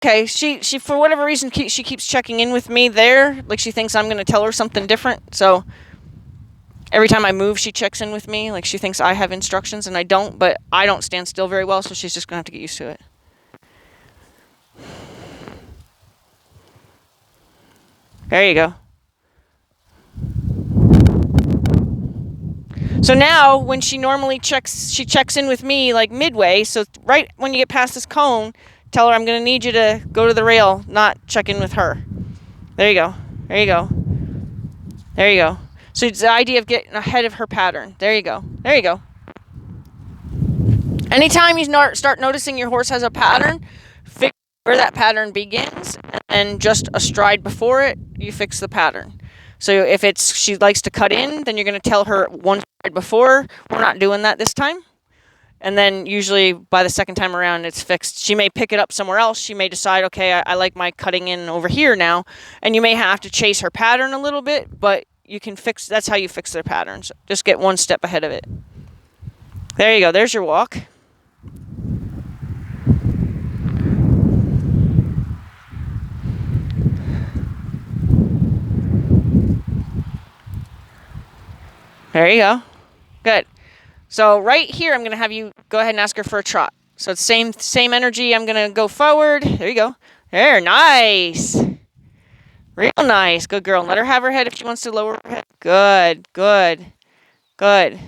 Okay, she for whatever reason she keeps checking in with me there, like she thinks I'm going to tell her something different. So every time I move, she checks in with me, like she thinks I have instructions and I don't, but I don't stand still very well, so she's just going to have to get used to it. There you go. So now, when she normally checks in with me like midway. So right when you get past this cone, tell her I'm going to need you to go to the rail, not check in with her. There you go. There you go. There you go. So it's the idea of getting ahead of her pattern. There you go. There you go. Anytime you start noticing your horse has a pattern, figure where that pattern begins, and just a stride before it, you fix the pattern. So if she likes to cut in, then you're going to tell her one stride before, we're not doing that this time. And then usually by the second time around, it's fixed. She may pick it up somewhere else. She may decide, okay, I like my cutting in over here now. And you may have to chase her pattern a little bit, but you can fix, that's how you fix their patterns. Just get one step ahead of it. There you go. There's your walk. There you go. Good. So right here, I'm going to have you go ahead and ask her for a trot. So it's same energy. I'm going to go forward. There you go. There, nice. Real nice. Good girl. Let her have her head if she wants to lower her head. Good, good, good.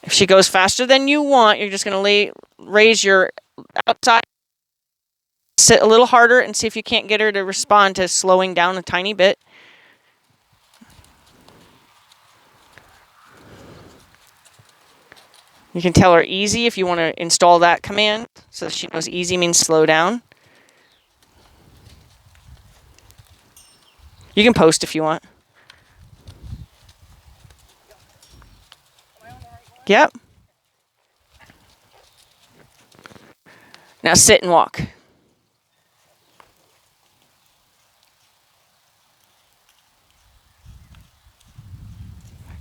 If she goes faster than you want, you're just going to raise your outside, sit a little harder, and see if you can't get her to respond to slowing down a tiny bit. You can tell her easy if you want to install that command, so she knows easy means slow down. You can post if you want. Yep. Now sit and walk.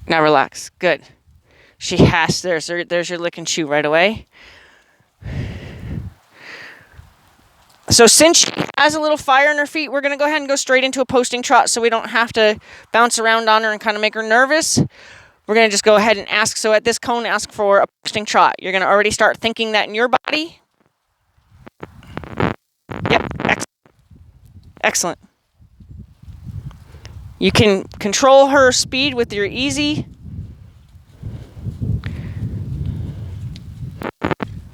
Now relax. Good. She has, there's your lick and chew right away. So since she has a little fire in her feet, we're going to go ahead and go straight into a posting trot so we don't have to bounce around on her and kind of make her nervous. We're going to just go ahead and ask. So at this cone, ask for a posting trot. You're going to already start thinking that in your body. Yep. Excellent. You can control her speed with your easy.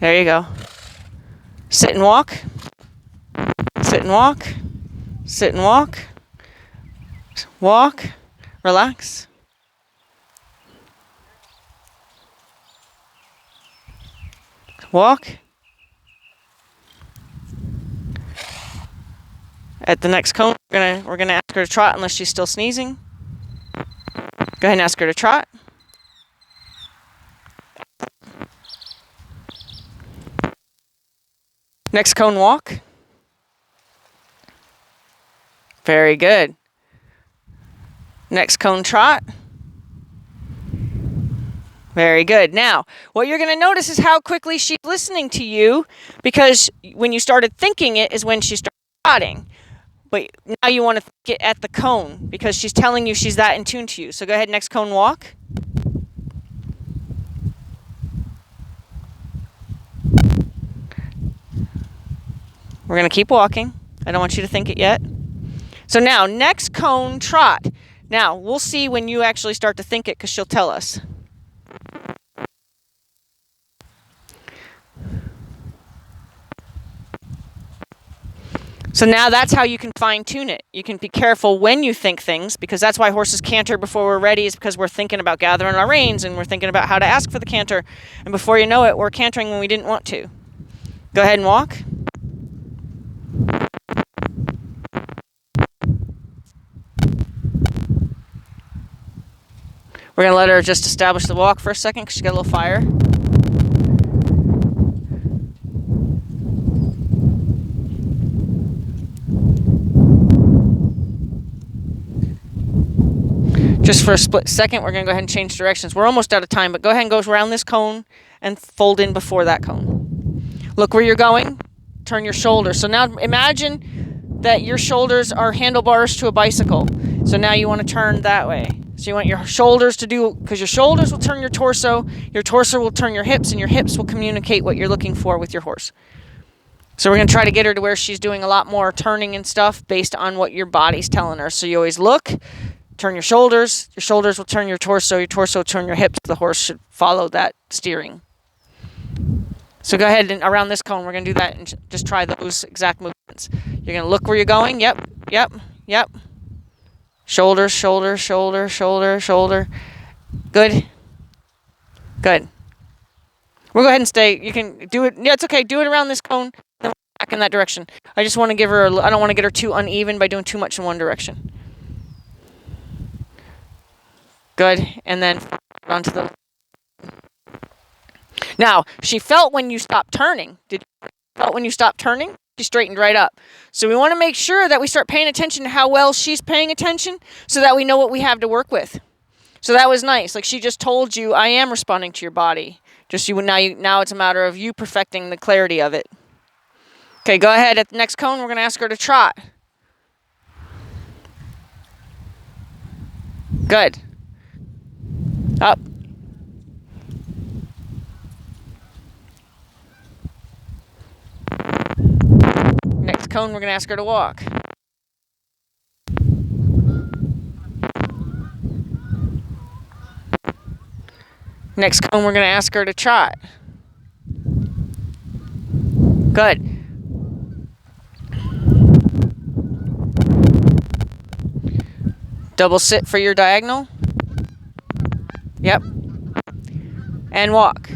There you go. Sit and walk. Sit and walk. Sit and walk. Walk. Relax. Walk. At the next cone, we're gonna ask her to trot unless she's still sneezing. Go ahead and ask her to trot. Next cone, walk. Very good. Next cone, trot. Very good. Now, what you're going to notice is how quickly she's listening to you, because when you started thinking it is when she started trotting. But now you want to get at the cone because she's telling you she's that in tune to you. So go ahead, next cone, walk. We're going to keep walking. I don't want you to think it yet. So now, next cone, trot. Now, we'll see when you actually start to think it because she'll tell us. So now that's how you can fine-tune it. You can be careful when you think things, because that's why horses canter before we're ready, is because we're thinking about gathering our reins and we're thinking about how to ask for the canter. And before you know it, we're cantering when we didn't want to. Go ahead and walk. We're going to let her just establish the walk for a second because she's got a little fire. Just for a split second, we're going to go ahead and change directions. We're almost out of time, but go ahead and go around this cone and fold in before that cone. Look where you're going. Turn your shoulders. So now imagine that your shoulders are handlebars to a bicycle. So now you want to turn that way. So you want your shoulders to do, because your shoulders will turn your torso will turn your hips, and your hips will communicate what you're looking for with your horse. So we're going to try to get her to where she's doing a lot more turning and stuff based on what your body's telling her. So you always look, turn your shoulders will turn your torso will turn your hips. The horse should follow that steering. So go ahead and around this cone, we're going to do that and just try those exact movements. You're going to look where you're going. Yep. Shoulder, shoulder, shoulder, shoulder, shoulder. Good. We'll go ahead and stay. You can do it. Yeah, it's okay. Do it around this cone. Then back in that direction. I just want to give her, I don't want to get her too uneven by doing too much in one direction. Good. And then onto the... Now, she felt when you stopped turning. Did you felt when you stopped turning? She straightened right up. So we want to make sure that we start paying attention to how well she's paying attention so that we know what we have to work with. So that was nice. Like she just told you, I am responding to your body. Just now it's a matter of you perfecting the clarity of it. Okay, go ahead. At the next cone, we're going to ask her to trot. Good. Up. Next cone, we're going to ask her to walk. Next cone, we're going to ask her to trot. Good. Double sit for your diagonal. Yep. And walk.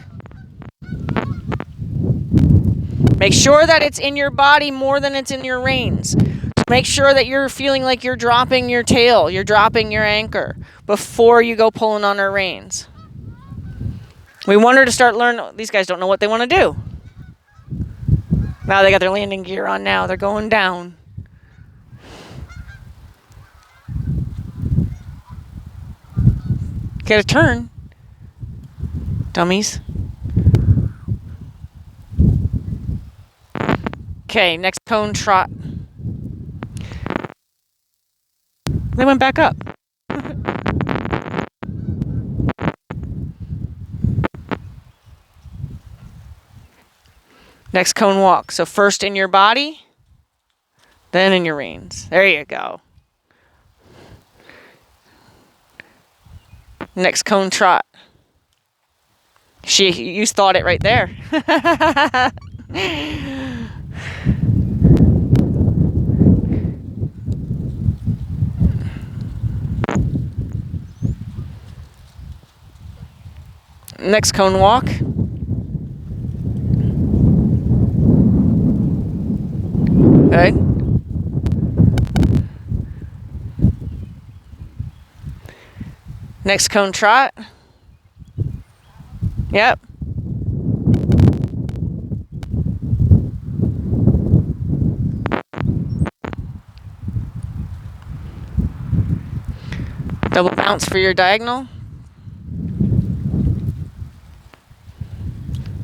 Make sure that it's in your body more than it's in your reins. Make sure that you're feeling like you're dropping your tail, you're dropping your anchor before you go pulling on her reins. We want her to start learning. These guys don't know what they want to do. Now they got their landing gear on now. They're going down. Get a turn. Dummies. Okay, next cone, trot. They went back up. Next cone, walk. So first in your body, then in your reins. There you go. Next cone, trot. You thought it right there. Next cone, walk. Good. Next cone, trot. Yep. Double bounce for your diagonal.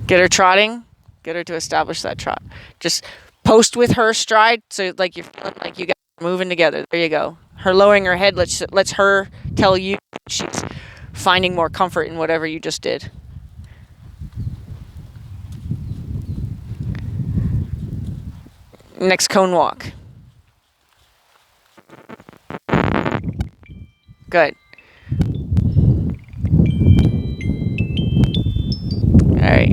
Get her trotting. Get her to establish that trot. Just post with her stride, so like you're feeling like you guys are moving together. There you go. Her lowering her head lets her tell you she's finding more comfort in whatever you just did. Next cone, walk. Good. All right.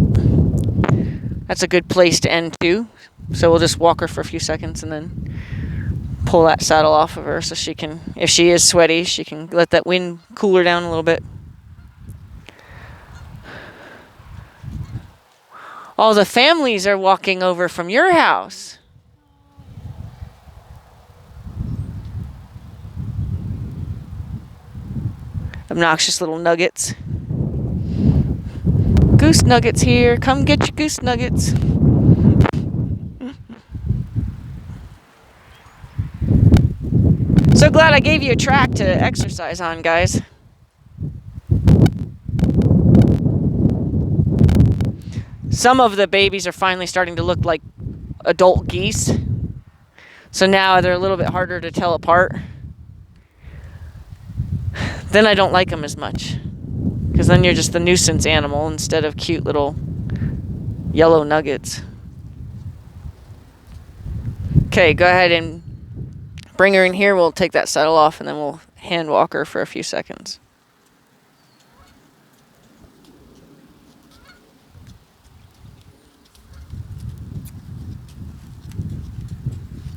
That's a good place to end too. So we'll just walk her for a few seconds and then pull that saddle off of her so she can, if she is sweaty, she can let that wind cool her down a little bit. All the families are walking over from your house. Obnoxious little nuggets. Goose nuggets here. Come get your goose nuggets. So glad I gave you a track to exercise on, guys. some of the babies are finally starting to look like adult geese. So now they're a little bit harder to tell apart. Then I don't like them as much. Because then you're just the nuisance animal instead of cute little yellow nuggets. Okay, go ahead and bring her in here. We'll take that settle off and then we'll hand walk her for a few seconds.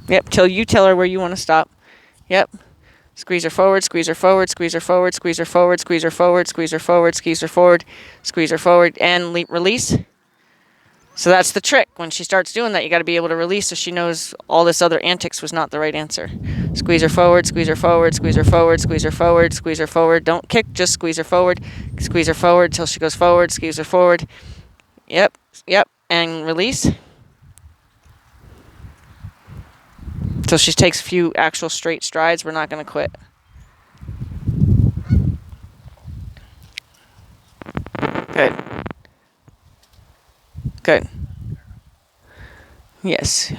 Yep, till you tell her where you want to stop. Yep. Squeeze her forward, squeeze her forward, squeeze her forward, squeeze her forward, squeeze her forward, squeeze her forward, squeeze her forward, squeeze her forward, and release. So that's the trick. When she starts doing that, you got to be able to release so she knows all this other antics was not the right answer. Squeeze her forward, squeeze her forward, squeeze her forward, squeeze her forward, squeeze her forward. Don't kick, just squeeze her forward. Squeeze her forward till she goes forward, squeeze her forward. Yep, and release. Till she takes a few actual straight strides. We're not going to quit. Good. Yes.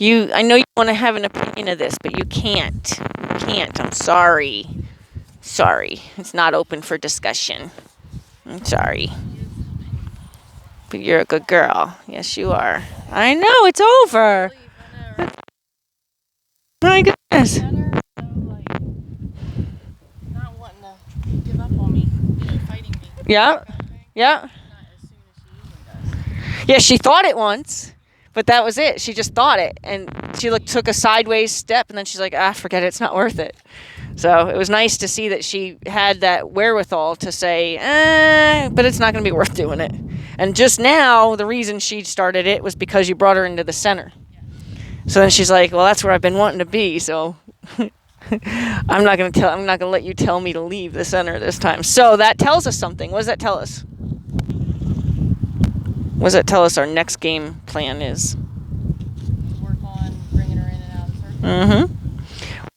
I know you want to have an opinion of this, but you can't. You can't. I'm sorry. Sorry. It's not open for discussion. I'm sorry. But you're a good girl. Yes, you are. I know. It's over. My goodness. Not wanting to give up on me, fighting me. Yeah. Yeah. Yeah, she thought it once, but that was it. She just thought it, and she took a sideways step, and then she's like, forget it, it's not worth it. So it was nice to see that she had that wherewithal to say, but it's not going to be worth doing it. And just now, the reason she started it was because you brought her into the center. So then she's like, well, that's where I've been wanting to be, so I'm not going to let you tell me to leave the center this time. So that tells us something. What does that tell us? What does that tell us our next game plan is? Work on bringing her in and out of the circle. Mm-hmm.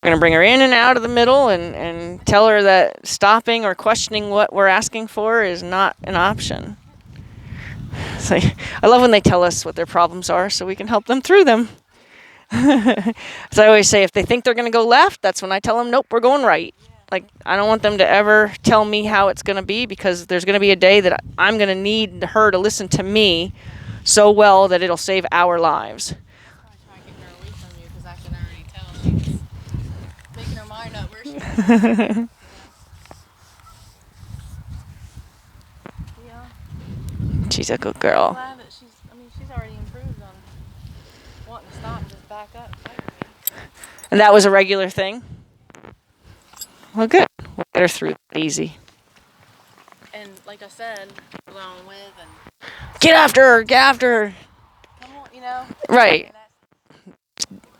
We're going to bring her in and out of the middle and tell her that stopping or questioning what we're asking for is not an option. So I love when they tell us what their problems are so we can help them through them. As I always say, if they think they're going to go left, that's when I tell them, nope, we're going right. Like, I don't want them to ever tell me how it's going to be, because there's going to be a day that I'm going to need her to listen to me so well that it'll save our lives. I'll try getting her away from you, because I can already tell she's making her mind up where she's Yeah. She's a good girl. I'm glad that she's already improved on wanting to stop and just back up and fight with me. And that was a regular thing? Well, good. We'll get her through easy. And like I said, along with and Get after her! Get after her! come on, Right.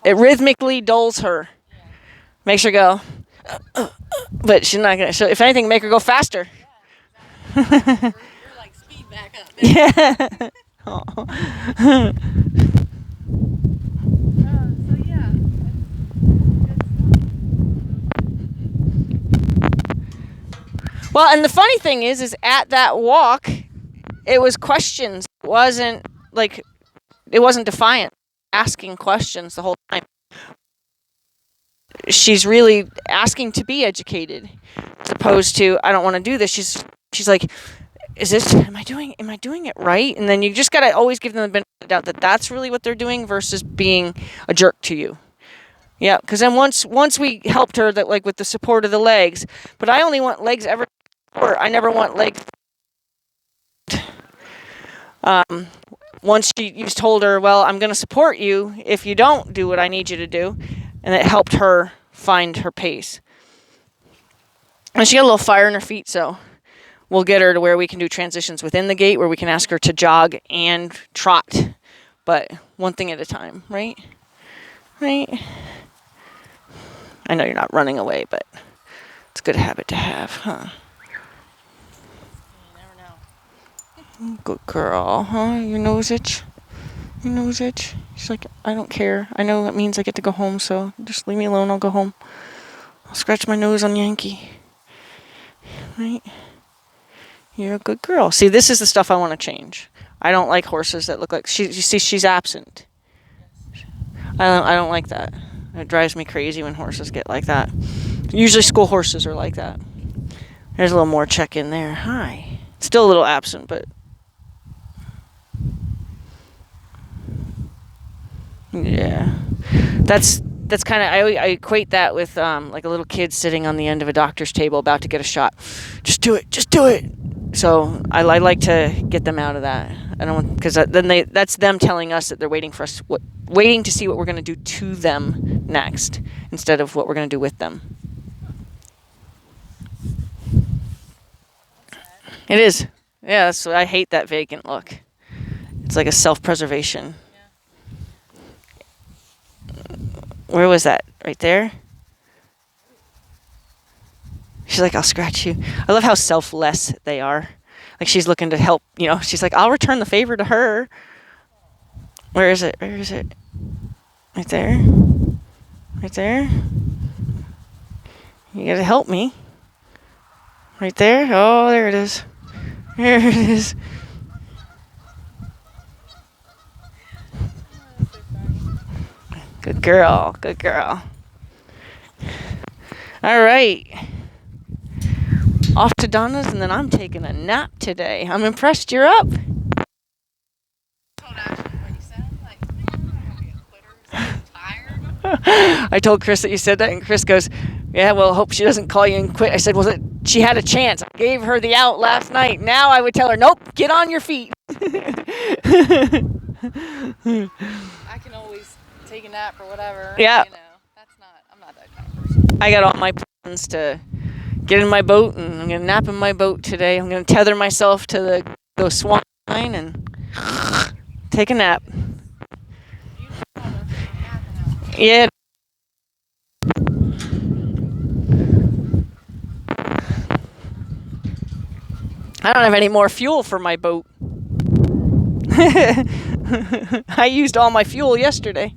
It rhythmically dulls her. Yeah. Makes her go. But she's not going to. If anything, make her go faster. Yeah, exactly. we're like speed back up. Yeah. So yeah. Well, and the funny thing is at that walk, it was questions. It wasn't defiant, asking questions the whole time. She's really asking to be educated, as opposed to, I don't want to do this. She's like, am I doing it right? And then you just gotta always give them the benefit of the doubt that that's really what they're doing versus being a jerk to you. Yeah, because then once we helped her that, like, with the support of the legs, but I only want legs ever. I never want legs. Once you told her, well, I'm going to support you if you don't do what I need you to do, and it helped her find her pace. And she got a little fire in her feet, so we'll get her to where we can do transitions within the gait, where we can ask her to jog and trot, but one thing at a time, right? Right? I know you're not running away, but it's a good habit to have, huh? You never know. Good girl, huh? Your nose itch? Your nose itch? She's like, I don't care. I know that means I get to go home, so just leave me alone. I'll go home. I'll scratch my nose on Yankee. Right? You're a good girl. See, this is the stuff I want to change. I don't like horses that look like you see she's absent. I don't like that. It drives me crazy when horses get like that. Usually school horses are like that. There's a little more check in there. Hi. Still a little absent, but yeah. That's kind of I equate that with like a little kid sitting on the end of a doctor's table about to get a shot. Just do it. Just do it. So I like to get them out of that. I don't because then that's them telling us that they're waiting for us, waiting to see what we're going to do to them next instead of what we're going to do with them. It is. Yeah, I hate that vacant look. It's like a self-preservation. Where was that? Right there? She's like, I'll scratch you. I love how selfless they are. Like she's looking to help, she's like, I'll return the favor to her. Where is it? Where is it? Right there? Right there? You gotta help me. Right there? Oh, there it is. There it is. Good girl. Good girl. All right. Off to Donna's, and then I'm taking a nap today. I'm impressed you're up. I told Chris that you said that, and Chris goes, yeah, well, hope she doesn't call you and quit. I said, well, she had a chance. I gave her the out last night. Now I would tell her, nope, get on your feet. I can always take a nap or whatever. Yeah. I'm not that kind of person. I got all my plans to get in my boat, and I'm going to nap in my boat today. I'm going to tether myself to the swan line and take a nap. Yeah. I don't have any more fuel for my boat. I used all my fuel yesterday.